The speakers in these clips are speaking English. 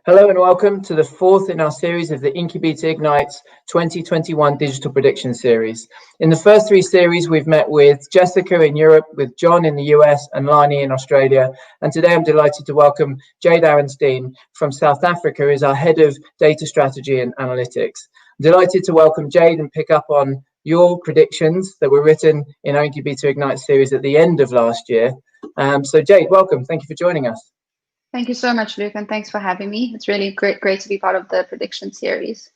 Hello and welcome to the fourth in our series of the Incubeta Ignite 2021 Digital Prediction Series. In the first three series, we've met with Jessica in Europe, with John in the US, and Lani in Australia. And today I'm delighted to welcome Jade Arenstein from South Africa, who is our Head of Data Strategy and Analytics. I'm delighted to welcome Jade and pick up on your predictions that were written in our Incubeta Ignite series at the end of last year. So Jade, welcome. Thank you for joining us. Thank you so much, Luke, and thanks for having me. It's really great to be part of the prediction series.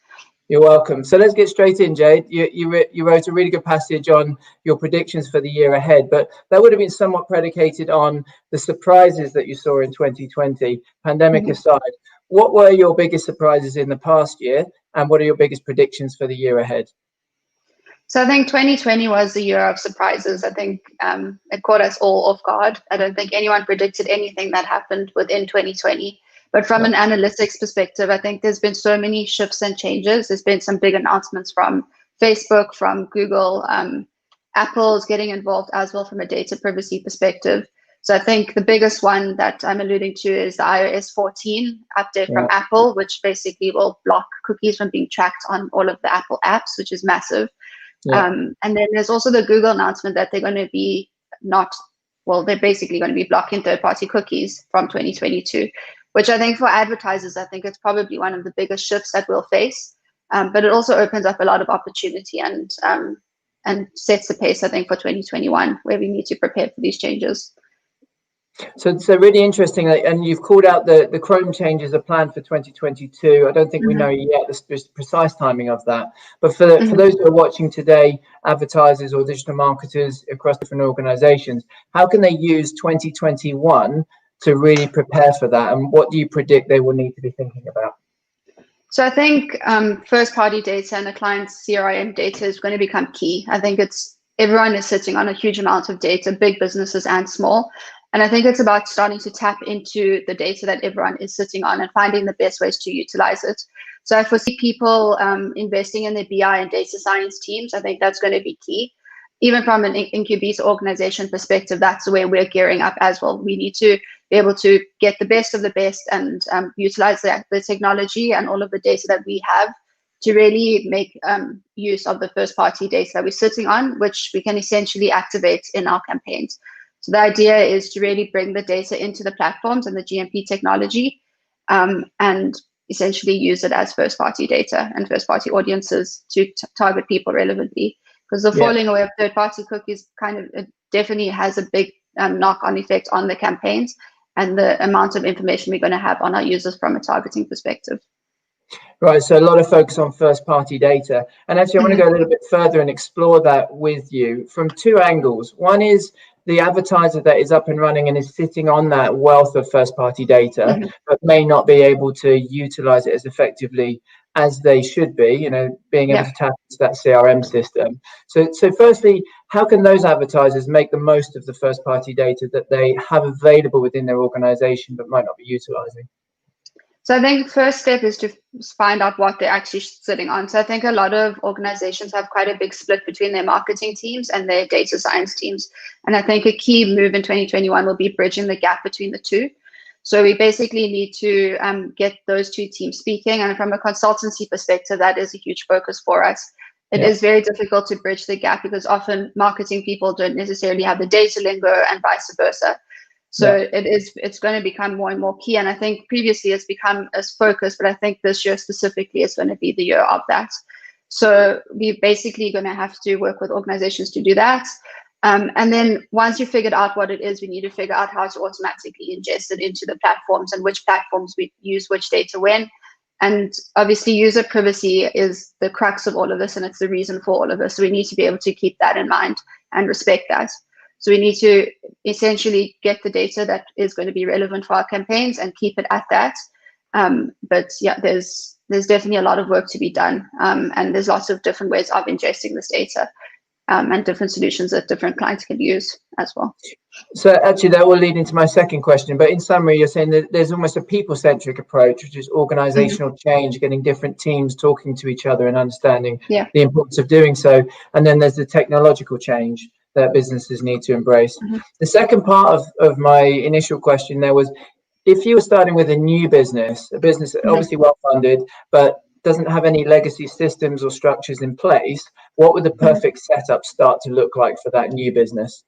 You're welcome. So let's get straight in, Jade. You wrote a really good passage on your predictions for the year ahead, but that would have been somewhat predicated on the surprises that you saw in 2020, pandemic aside. What were your biggest surprises in the past year, and what are your biggest predictions for the year ahead? So I think 2020 was the year of surprises. I think it caught us all off guard. I don't think anyone predicted anything that happened within 2020. But from an analytics perspective, I think there's been so many shifts and changes. There's been some big announcements from Facebook, from Google. Apple's getting involved as well from a data privacy perspective. So I think the biggest one that I'm alluding to is the iOS 14 update from Apple, which basically will block cookies from being tracked on all of the Apple apps, which is massive. And then there's also the Google announcement that they're going to be they're basically going to be blocking third-party cookies from 2022, which I think for advertisers, I think it's probably one of the biggest shifts that we'll face. But it also opens up a lot of opportunity and sets the pace, I think, for 2021, where we need to prepare for these changes. So really interesting, and you've called out the Chrome changes are planned for 2022. I don't think we know yet the precise timing of that. But for those who are watching today, advertisers or digital marketers across different organizations, how can they use 2021 to really prepare for that? And what do you predict they will need to be thinking about? So I think first-party data and a client's CRM data is going to become key. I think everyone is sitting on a huge amount of data, big businesses and small. And I think it's about starting to tap into the data that everyone is sitting on and finding the best ways to utilize it. So I foresee people investing in their BI and data science teams. I think that's going to be key. Even from an Incubeta organization perspective, that's where we're gearing up as well. We need to be able to get the best of the best and utilize the technology and all of the data that we have to really make use of the first-party data that we're sitting on, which we can essentially activate in our campaigns. So the idea is to really bring the data into the platforms and the GMP technology and essentially use it as first-party data and first-party audiences to target people relevantly. Because the falling away of third-party cookies definitely has a big knock-on effect on the campaigns and the amount of information we're going to have on our users from a targeting perspective. Right, so a lot of focus on first-party data. And actually, I want to go a little bit further and explore that with you from two angles. One is the advertiser that is up and running and is sitting on that wealth of first-party data, but may not be able to utilize it as effectively as they should be, being able to tap into that CRM system. So firstly, how can those advertisers make the most of the first-party data that they have available within their organization but might not be utilizing? So I think the first step is to find out what they're actually sitting on. So I think a lot of organizations have quite a big split between their marketing teams and their data science teams. And I think a key move in 2021 will be bridging the gap between the two. So we basically need to get those two teams speaking. And from a consultancy perspective, that is a huge focus for us. It is very difficult to bridge the gap because often marketing people don't necessarily have the data lingo and vice versa. So it's going to become more and more key. And I think previously it's become as focused, but I think this year specifically is going to be the year of that. So we're basically going to have to work with organizations to do that. And then once you've figured out what it is, we need to figure out how to automatically ingest it into the platforms and which platforms we use which data when. And obviously user privacy is the crux of all of this, and it's the reason for all of this. So we need to be able to keep that in mind and respect that. So we need to essentially get the data that is going to be relevant for our campaigns and keep it at that. But yeah, there's definitely a lot of work to be done. And there's lots of different ways of ingesting this data and different solutions that different clients can use as well. So actually that will lead into my second question. But in summary, you're saying that there's almost a people-centric approach, which is organizational change, getting different teams talking to each other and understanding the importance of doing so. And then there's the technological change that businesses need to embrace. The second part of my initial question there was, if you were starting with a new business, a business obviously well funded, but doesn't have any legacy systems or structures in place, what would the perfect setup start to look like for that new business?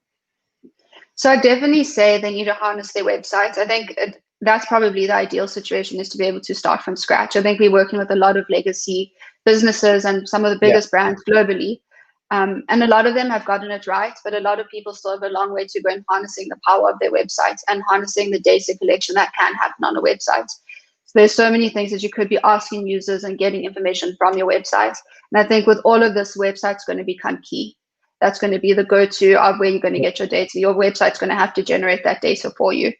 So I definitely say they need to harness their websites. I think that's probably the ideal situation, is to be able to start from scratch. I think we're working with a lot of legacy businesses and some of the biggest brands globally. And a lot of them have gotten it right, but a lot of people still have a long way to go in harnessing the power of their websites and harnessing the data collection that can happen on a website. So there's so many things that you could be asking users and getting information from your website. And I think with all of this, website's going to become key. That's going to be the go-to of where you're going to get your data. Your website's going to have to generate that data for you.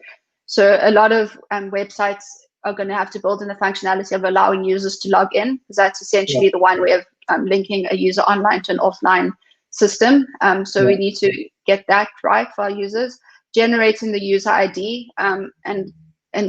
So a lot of websites are going to have to build in the functionality of allowing users to log in, because that's essentially the one way of linking a user online to an offline system. So we need to get that right for our users. Generating the user ID and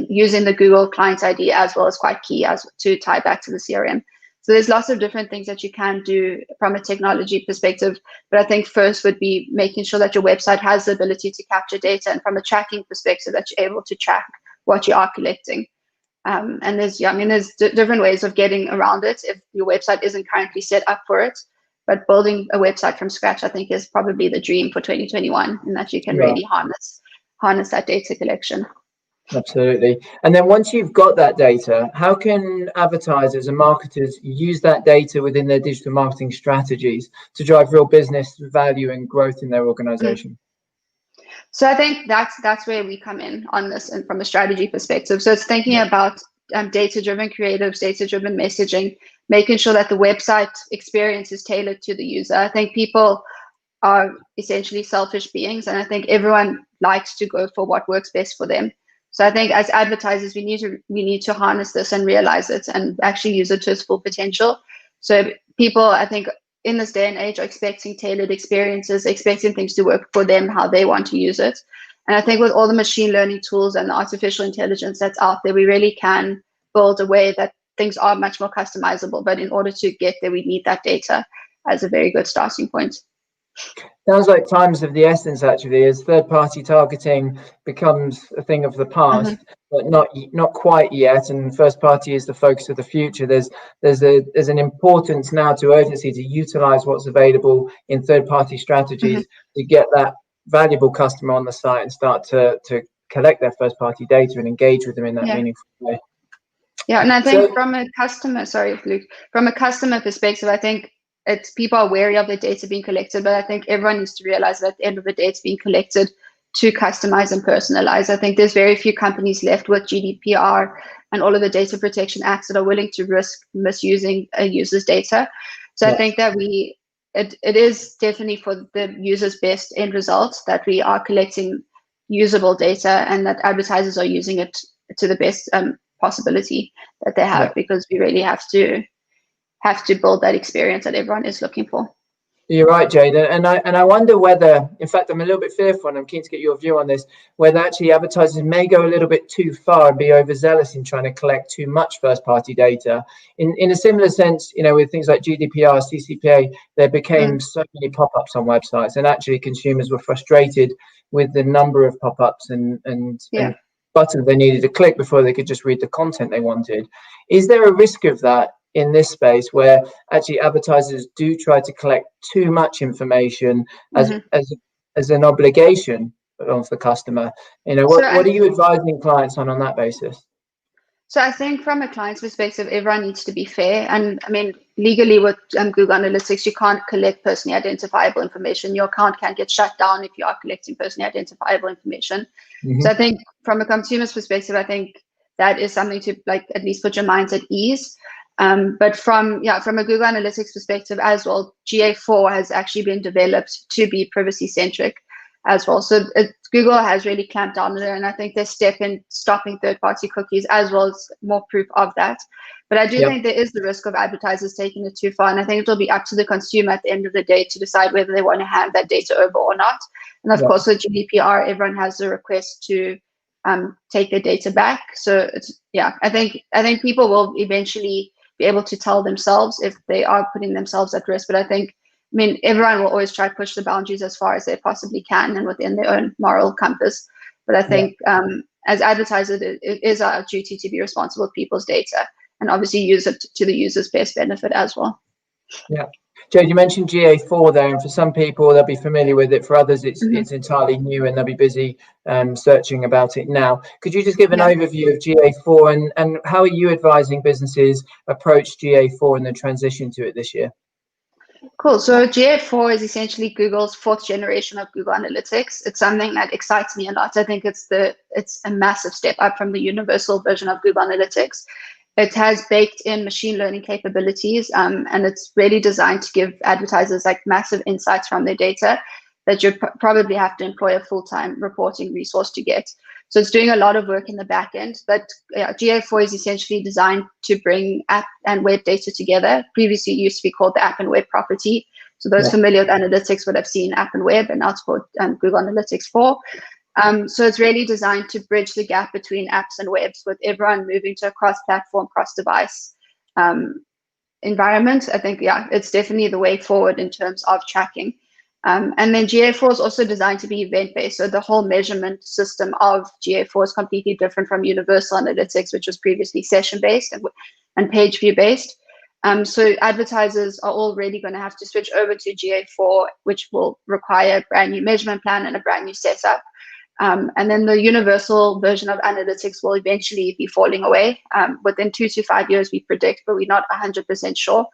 using the Google Client ID as well is quite key as to tie back to the CRM. So there's lots of different things that you can do from a technology perspective. But I think first would be making sure that your website has the ability to capture data, and from a tracking perspective, that you're able to track what you are collecting. And there's different ways of getting around it if your website isn't currently set up for it. But building a website from scratch, I think, is probably the dream for 2021, in that you can really harness that data collection. Absolutely. And then once you've got that data, how can advertisers and marketers use that data within their digital marketing strategies to drive real business value and growth in their organization? So I think that's where we come in on this, and from a strategy perspective. So it's thinking about data-driven creatives, data-driven messaging, making sure that the website experience is tailored to the user. I think people are essentially selfish beings, and I think everyone likes to go for what works best for them. So I think as advertisers, we need to harness this and realize it and actually use it to its full potential. So people, I think, in this day and age, are expecting tailored experiences, expecting things to work for them how they want to use it. And I think with all the machine learning tools and the artificial intelligence that's out there, we really can build a way that things are much more customizable. But in order to get there, we need that data as a very good starting point. Sounds like time's of the essence, actually, as third-party targeting becomes a thing of the past, but not quite yet. And first-party is the focus of the future. There's an importance now to urgency to utilize what's available in third-party strategies to get that valuable customer on the site and start to collect their first-party data and engage with them in that meaningful way. Yeah, and I think from a customer, sorry, Luke, from a customer perspective, I think people are wary of their data being collected, but I think everyone needs to realize that at the end of the day, it's being collected to customize and personalize. I think there's very few companies left with GDPR and all of the data protection acts that are willing to risk misusing a user's data. So I think that it is definitely for the user's best end results that we are collecting usable data, and that advertisers are using it to the best possibility that they have, because we really have to build that experience that everyone is looking for. You're right, Jade, and I wonder whether, in fact, I'm a little bit fearful, and I'm keen to get your view on this, whether actually advertisers may go a little bit too far and be overzealous in trying to collect too much first-party data. In a similar sense, with things like GDPR, CCPA, there became so many pop-ups on websites, and actually consumers were frustrated with the number of pop-ups and buttons they needed to click before they could just read the content they wanted. Is there a risk of that in this space, where actually advertisers do try to collect too much information as an obligation of the customer? What are you advising clients on that basis? So I think from a client's perspective, everyone needs to be fair. And I mean, legally with Google Analytics, you can't collect personally identifiable information. Your account can get shut down if you are collecting personally identifiable information. So I think from a consumer's perspective, I think that is something to at least put your minds at ease. But from a Google Analytics perspective as well, GA4 has actually been developed to be privacy centric as well. So Google has really clamped down there, and I think they step in stopping third-party cookies as well as more proof of that. But I do think there is the risk of advertisers taking it too far, and I think it'll be up to the consumer at the end of the day to decide whether they want to hand that data over or not. And of course, with GDPR, everyone has the request to take their data back. So I think people will eventually be able to tell themselves if they are putting themselves at risk. But I mean, everyone will always try to push the boundaries as far as they possibly can and within their own moral compass. But I think as advertisers, it is our duty to be responsible for people's data and obviously use it to the user's best benefit as well. Yeah. Jade, you mentioned GA4 there, and for some people they'll be familiar with it. For others, it's entirely new, and they'll be busy searching about it now. Could you just give an overview of GA4 and how are you advising businesses approach GA4 and the transition to it this year? Cool. So GA4 is essentially Google's 4th generation of Google Analytics. It's something that excites me a lot. I think it's a massive step up from the universal version of Google Analytics. It has baked in machine learning capabilities, and it's really designed to give advertisers like massive insights from their data that you probably have to employ a full-time reporting resource to get. So it's doing a lot of work in the back end, but GA4 is essentially designed to bring app and web data together. Previously, it used to be called the app and web property. So those familiar with analytics would have seen app and web, and now it's called Google Analytics 4. So it's really designed to bridge the gap between apps and webs, with everyone moving to a cross-platform, cross-device environment. I think, it's definitely the way forward in terms of tracking. And then GA4 is also designed to be event-based. So the whole measurement system of GA4 is completely different from Universal Analytics, which was previously session-based and page view-based. So advertisers are already going to have to switch over to GA4, which will require a brand new measurement plan and a brand new setup. And then the universal version of analytics will eventually be falling away within 2 to 5 years, we predict, but we're not 100% sure.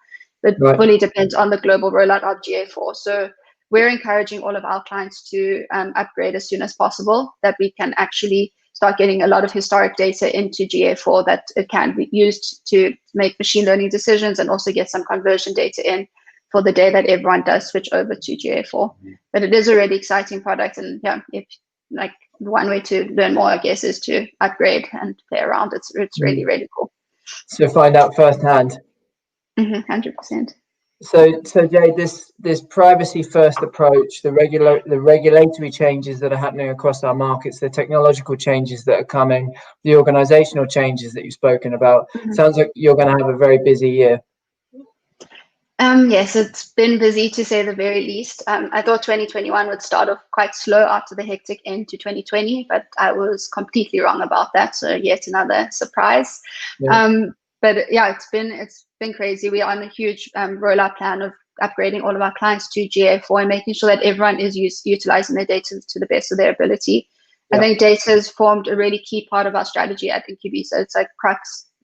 It fully depends on the global rollout of GA4. So we're encouraging all of our clients to upgrade as soon as possible, that we can actually start getting a lot of historic data into GA4 that it can be used to make machine learning decisions, and also get some conversion data in for the day that everyone does switch over to GA4. But it is a really exciting product, and if like one way to learn more, I guess, is to upgrade and play around. It's really, really cool. So find out firsthand. 100%. So Jade, this privacy first approach, the regulatory changes that are happening across our markets, the technological changes that are coming, the organizational changes that you've spoken about, sounds like you're going to have a very busy year. Yes, it's been busy to say the very least. I thought 2021 would start off quite slow after the hectic end to 2020, but I was completely wrong about that. So yet another surprise. But it's been crazy. We are on a huge rollout plan of upgrading all of our clients to GA4 and making sure that everyone is utilizing their data to the best of their ability. I think data has formed a really key part of our strategy at Incubeta. It's like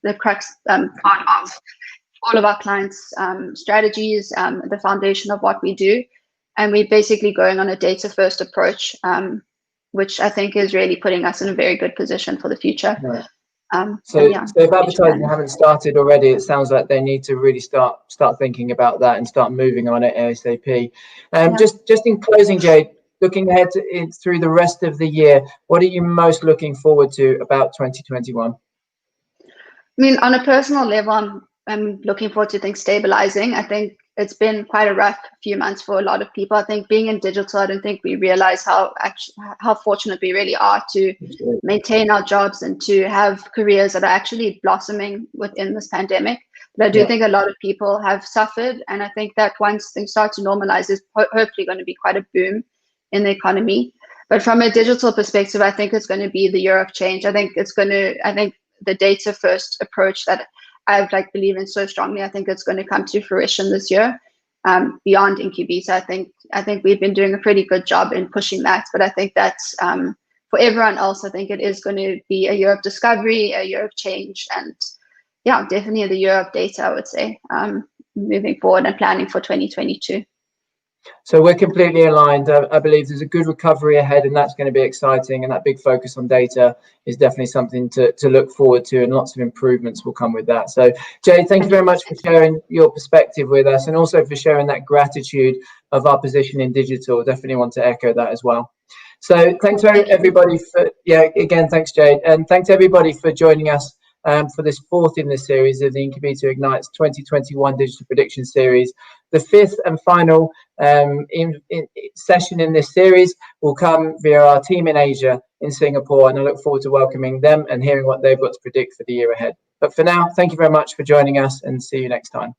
the crux part of all of our clients' strategies, the foundation of what we do. And we're basically going on a data-first approach, which I think is really putting us in a very good position for the future. So if advertising haven't started already, it sounds like they need to really start thinking about that and start moving on it ASAP. Just in closing, Jade, looking ahead through the rest of the year, what are you most looking forward to about 2021? I mean, on a personal level, I'm looking forward to things stabilizing. I think it's been quite a rough few months for a lot of people. I think being in digital, I don't think we realize how fortunate we really are to maintain our jobs and to have careers that are actually blossoming within this pandemic. But I do think a lot of people have suffered. And I think that once things start to normalize, there's hopefully going to be quite a boom in the economy. But from a digital perspective, I think it's going to be the year of change. I think the data first approach that I believe in so strongly, I think it's going to come to fruition this year. Beyond Incubeta, I think we've been doing a pretty good job in pushing that. But I think that's for everyone else. I think it is going to be a year of discovery, a year of change, and definitely the year of data, I would say, moving forward and planning for 2022. So we're completely aligned. I believe there's a good recovery ahead, and that's going to be exciting. And that big focus on data is definitely something to look forward to, and lots of improvements will come with that. So, Jade, thank you very much for sharing your perspective with us, and also for sharing that gratitude of our position in digital. Definitely want to echo that as well. So thanks everybody for, again, thanks, Jade. And thanks everybody for joining us for this 4th in this series of the Incubeta Ignite's 2021 Digital Prediction Series. The 5th and final session in this series will come via our team in Asia, in Singapore, and I look forward to welcoming them and hearing what they've got to predict for the year ahead. But for now, thank you very much for joining us, and see you next time.